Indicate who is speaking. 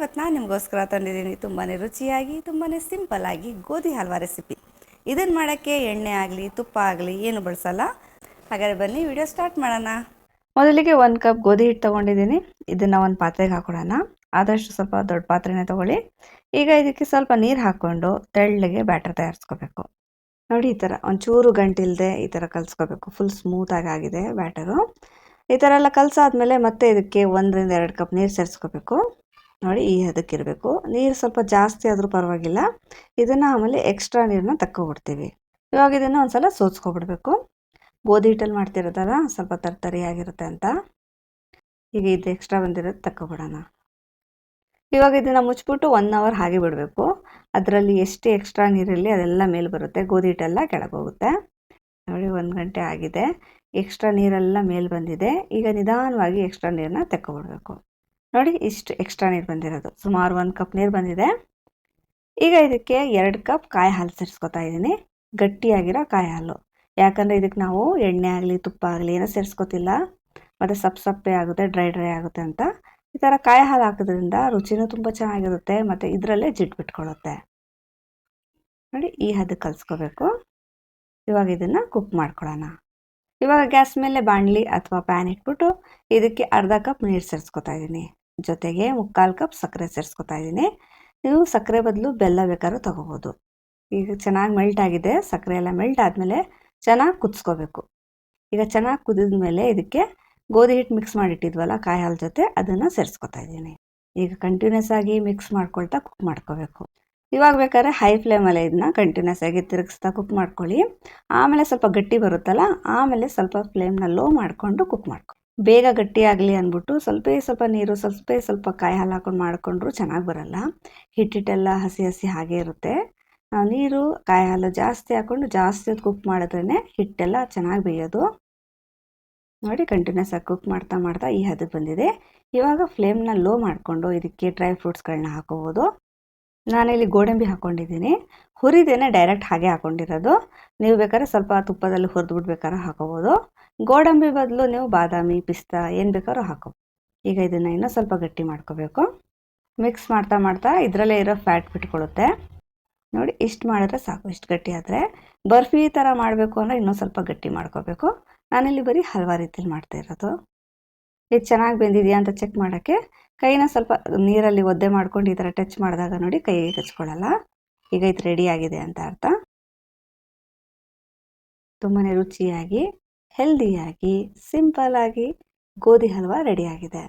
Speaker 1: ಇವತ್ತು ನಾನು ನಿಮಗೋಸ್ಕರ ತಂದಿದ್ದೀನಿ ತುಂಬಾ ರುಚಿಯಾಗಿ ತುಂಬಾ ಸಿಂಪಲ್ಲಾಗಿ ಗೋಧಿ ಹಲ್ವಾ ರೆಸಿಪಿ. ಇದನ್ನು ಮಾಡೋಕ್ಕೆ ಎಣ್ಣೆ ಆಗಲಿ ತುಪ್ಪ ಆಗಲಿ ಏನು ಬಳಸಲ್ಲ. ಹಾಗಾದರೆ ಬನ್ನಿ ವಿಡಿಯೋ ಸ್ಟಾರ್ಟ್ ಮಾಡೋಣ. ಮೊದಲಿಗೆ 1 ಕಪ್ ಗೋಧಿ ಹಿಟ್ಟು ತೊಗೊಂಡಿದ್ದೀನಿ. ಇದನ್ನು ಒಂದು ಪಾತ್ರೆಗೆ ಹಾಕೊಳ್ಳೋಣ. ಆದಷ್ಟು ಸ್ವಲ್ಪ ದೊಡ್ಡ ಪಾತ್ರೆನೇ ತೊಗೊಳ್ಳಿ. ಈಗ ಇದಕ್ಕೆ ಸ್ವಲ್ಪ ನೀರು ಹಾಕ್ಕೊಂಡು ತೆಳ್ಳಗೆ ಬ್ಯಾಟರ್ ತಯಾರಿಸ್ಕೋಬೇಕು. ನೋಡಿ, ಈ ಥರ ಒಂಚೂರು ಗಂಟಿಲ್ಲದೆ ಈ ಥರ ಕಲಿಸ್ಕೋಬೇಕು. ಫುಲ್ ಸ್ಮೂತಾಗಿ ಆಗಿದೆ ಬ್ಯಾಟರು. ಈ ಥರ ಎಲ್ಲ ಕಲಸಾದ್ಮೇಲೆ ಮತ್ತೆ ಇದಕ್ಕೆ 1 ರಿಂದ 2 ಕಪ್ ನೀರು ಸೇರಿಸ್ಕೋಬೇಕು. ನೋಡಿ, ಈ ಹದಕ್ಕಿರಬೇಕು. ನೀರು ಸ್ವಲ್ಪ ಜಾಸ್ತಿ ಆದರೂ ಪರವಾಗಿಲ್ಲ. ಇದನ್ನು ಆಮೇಲೆ ಎಕ್ಸ್ಟ್ರಾ ನೀರನ್ನ ತಕ್ಕೊಬಿಡ್ತೀವಿ. ಇವಾಗ ಇದನ್ನು ಒಂದು ಸಲ ಸೋಸ್ಕೊಬಿಡ್ಬೇಕು. ಗೋಧಿ ಹಿಟ್ಟಲ್ಲಿ ಮಾಡ್ತಿರೋದಲ್ಲ, ಸ್ವಲ್ಪ ತರ್ತರಿಯಾಗಿರುತ್ತೆ ಅಂತ. ಈಗ ಇದು ಎಕ್ಸ್ಟ್ರಾ ಬಂದಿರೋದು ತಕ್ಕೊಬಿಡೋಣ. ಇವಾಗ ಇದನ್ನು ಮುಚ್ಚಿಬಿಟ್ಟು 1 ಅವರ್ ಹಾಗೆ ಬಿಡಬೇಕು. ಅದರಲ್ಲಿ ಎಷ್ಟು ಎಕ್ಸ್ಟ್ರಾ ನೀರಿರಲಿ ಅದೆಲ್ಲ ಮೇಲೆ ಬರುತ್ತೆ, ಗೋಧಿ ಹಿಟ್ಟೆಲ್ಲ ಕೆಳಗೆ ಹೋಗುತ್ತೆ. ನೋಡಿ, 1 ಗಂಟೆ ಆಗಿದೆ. ಎಕ್ಸ್ಟ್ರಾ ನೀರೆಲ್ಲ ಮೇಲೆ ಬಂದಿದೆ. ಈಗ ನಿಧಾನವಾಗಿ ಎಕ್ಸ್ಟ್ರಾ ನೀರನ್ನ ತೆಕ್ಕೊಬಿಡ್ಬೇಕು. ನೋಡಿ, ಇಷ್ಟು ಎಕ್ಸ್ಟ್ರಾ ನೀರು ಬಂದಿರೋದು, ಸುಮಾರು 1 ಕಪ್ ನೀರು ಬಂದಿದೆ. ಈಗ ಇದಕ್ಕೆ 2 ಕಪ್ ಕಾಯಿ ಹಾಲು ಸೇರಿಸ್ಕೊತಾ ಇದ್ದೀನಿ. ಗಟ್ಟಿಯಾಗಿರೋ ಕಾಯಿ ಹಾಲು. ಯಾಕಂದರೆ ಇದಕ್ಕೆ ನಾವು ಎಣ್ಣೆ ಆಗಲಿ ತುಪ್ಪ ಆಗಲಿ ಏನೋ ಸೇರಿಸ್ಕೊತಿಲ್ಲ, ಮತ್ತು ಸಪ್ಪೆ ಆಗುತ್ತೆ, ಡ್ರೈ ಆಗುತ್ತೆ ಅಂತ. ಈ ಥರ ಕಾಯಿ ಹಾಲು ಹಾಕೋದ್ರಿಂದ ರುಚಿನೂ ತುಂಬ ಚೆನ್ನಾಗಿರುತ್ತೆ, ಮತ್ತು ಇದರಲ್ಲೇ ಜಿಡ್ಡು ಬಿಟ್ಕೊಳ್ಳುತ್ತೆ. ನೋಡಿ, ಈ ಹದಕ್ಕೆ ಕಲಿಸ್ಕೋಬೇಕು. ಇವಾಗ ಇದನ್ನು ಕುಕ್ ಮಾಡ್ಕೊಳ್ಳೋಣ. ಇವಾಗ ಗ್ಯಾಸ್ ಮೇಲೆ ಬಾಣಲಿ ಅಥವಾ ಪ್ಯಾನ್ ಇಟ್ಬಿಟ್ಟು ಇದಕ್ಕೆ ಅರ್ಧ ಕಪ್ ನೀರು ಸೇರಿಸ್ಕೊತಾ ಇದ್ದೀನಿ. ಜೊತೆಗೆ 3/4 ಕಪ್ ಸಕ್ಕರೆ ಸೇರಿಸ್ಕೊತಾ ಇದ್ದೀನಿ. ನೀವು ಸಕ್ಕರೆ ಬದಲು ಬೆಲ್ಲ ಬೇಕಾದ್ರೂ ತೊಗೋಬೋದು. ಈಗ ಚೆನ್ನಾಗಿ ಮೆಲ್ಟ್ ಆಗಿದೆ. ಸಕ್ಕರೆ ಎಲ್ಲ ಮೆಲ್ಟ್ ಆದಮೇಲೆ ಚೆನ್ನಾಗಿ ಕುದಿಸ್ಕೋಬೇಕು. ಈಗ ಚೆನ್ನಾಗಿ ಕುದಿದ ಮೇಲೆ ಇದಕ್ಕೆ ಗೋಧಿ ಹಿಟ್ಟು ಮಿಕ್ಸ್ ಮಾಡಿಟ್ಟಿದ್ವಲ್ಲ ಕಾಯಿ ಹಾಲು ಜೊತೆ, ಅದನ್ನು ಸೇರಿಸ್ಕೊತಾ ಇದ್ದೀನಿ. ಈಗ ಕಂಟಿನ್ಯೂಸ್ ಆಗಿ ಮಿಕ್ಸ್ ಮಾಡ್ಕೊಳ್ತಾ ಕುಕ್ ಮಾಡ್ಕೋಬೇಕು. ಇವಾಗ ಬೇಕಾದ್ರೆ ಹೈ ಫ್ಲೇಮಲ್ಲೇ ಇದನ್ನ ಕಂಟಿನ್ಯೂಸ್ ಆಗಿ ತಿರುಗಿಸ್ತಾ ಕುಕ್ ಮಾಡ್ಕೊಳ್ಳಿ. ಆಮೇಲೆ ಸ್ವಲ್ಪ ಗಟ್ಟಿ ಬರುತ್ತಲ್ಲ, ಆಮೇಲೆ ಸ್ವಲ್ಪ ಫ್ಲೇಮ್ನ ಲೋ ಮಾಡಿಕೊಂಡು ಕುಕ್ ಮಾಡ್ಕೊ. ಬೇಗ ಗಟ್ಟಿ ಆಗಲಿ ಅಂದ್ಬಿಟ್ಟು ಸ್ವಲ್ಪ ನೀರು ಸ್ವಲ್ಪ ಕಾಯಿ ಹಾಲು ಹಾಕೊಂಡು ಮಾಡಿಕೊಂಡ್ರು ಚೆನ್ನಾಗಿ ಬರಲ್ಲ. ಹಿಟ್ಟೆಲ್ಲ ಹಸಿ ಹಾಗೆ ಇರುತ್ತೆ. ನೀರು ಕಾಯಿ ಹಾಲು ಜಾಸ್ತಿ ಹಾಕ್ಕೊಂಡು ಜಾಸ್ತಿ ಹೊತ್ತು ಕುಕ್ ಮಾಡಿದ್ರೇ ಹಿಟ್ಟೆಲ್ಲ ಚೆನ್ನಾಗಿ ಬೇಯೋದು. ನೋಡಿ, ಕಂಟಿನ್ಯೂಸ್ ಆಗಿ ಕುಕ್ ಮಾಡ್ತಾ ಈ ಹದಕ್ಕೆ ಬಂದಿದೆ. ಇವಾಗ ಫ್ಲೇಮ್ನ ಲೋ ಮಾಡಿಕೊಂಡು ಇದಕ್ಕೆ ಡ್ರೈ ಫ್ರೂಟ್ಸ್ಗಳನ್ನ ಹಾಕೋಬೋದು. ನಾನಿಲ್ಲಿ ಗೋಡಂಬಿ ಹಾಕ್ಕೊಂಡಿದ್ದೀನಿ. ಹುರಿದೇನೆ ಡೈರೆಕ್ಟ್ ಹಾಗೆ ಹಾಕ್ಕೊಂಡಿರೋದು. ನೀವು ಬೇಕಾದ್ರೆ ಸ್ವಲ್ಪ ತುಪ್ಪದಲ್ಲಿ ಹುರಿದ್ಬಿಟ್ಟು ಬೇಕಾದ್ರೆ ಹಾಕೋಬೋದು. ಗೋಡಂಬಿ ಬದಲು ನೀವು ಬಾದಾಮಿ ಪಿಸ್ತಾ ಏನು ಬೇಕಾದ್ರೂ ಹಾಕೋ. ಈಗ ಇದನ್ನು ಇನ್ನೂ ಸ್ವಲ್ಪ ಗಟ್ಟಿ ಮಾಡ್ಕೋಬೇಕು. ಮಿಕ್ಸ್ ಮಾಡ್ತಾ ಇದರಲ್ಲೇ ಇರೋ ಫ್ಯಾಟ್ ಬಿಟ್ಕೊಳ್ಳುತ್ತೆ. ನೋಡಿ, ಇಷ್ಟು ಮಾಡಿದ್ರೆ ಸಾಕು. ಇಷ್ಟು ಗಟ್ಟಿ ಆದರೆ ಬರ್ಫಿ ಥರ ಮಾಡಬೇಕು ಅಂದರೆ ಇನ್ನೂ ಸ್ವಲ್ಪ ಗಟ್ಟಿ ಮಾಡ್ಕೋಬೇಕು. ನಾನಿಲ್ಲಿ ಬರೀ ಹಲ್ವಾ ರೀತಿಯಲ್ಲಿ ಮಾಡ್ತಾ ಇರೋದು. ಇದು ಚೆನ್ನಾಗಿ ಬೆಂದಿದೆಯಾ ಅಂತ ಚೆಕ್ ಮಾಡೋಕ್ಕೆ ಕೈನ ಸ್ವಲ್ಪ ನೀರಲ್ಲಿ ಒದ್ದೆ ಮಾಡ್ಕೊಂಡು ಈ ಥರ ಟಚ್ ಮಾಡಿದಾಗ ನೋಡಿ ಕೈಗೆ ಕಚ್ಕೊಳ್ಳಲ್ಲ. ಈಗ ಇದು ರೆಡಿ ಆಗಿದೆ ಅಂತ ಅರ್ಥ. ತುಂಬಾ ರುಚಿಯಾಗಿ ಹೆಲ್ದಿಯಾಗಿ ಸಿಂಪಲ್ಲಾಗಿ ಗೋಧಿ ಹಲ್ವಾ ರೆಡಿಯಾಗಿದೆ.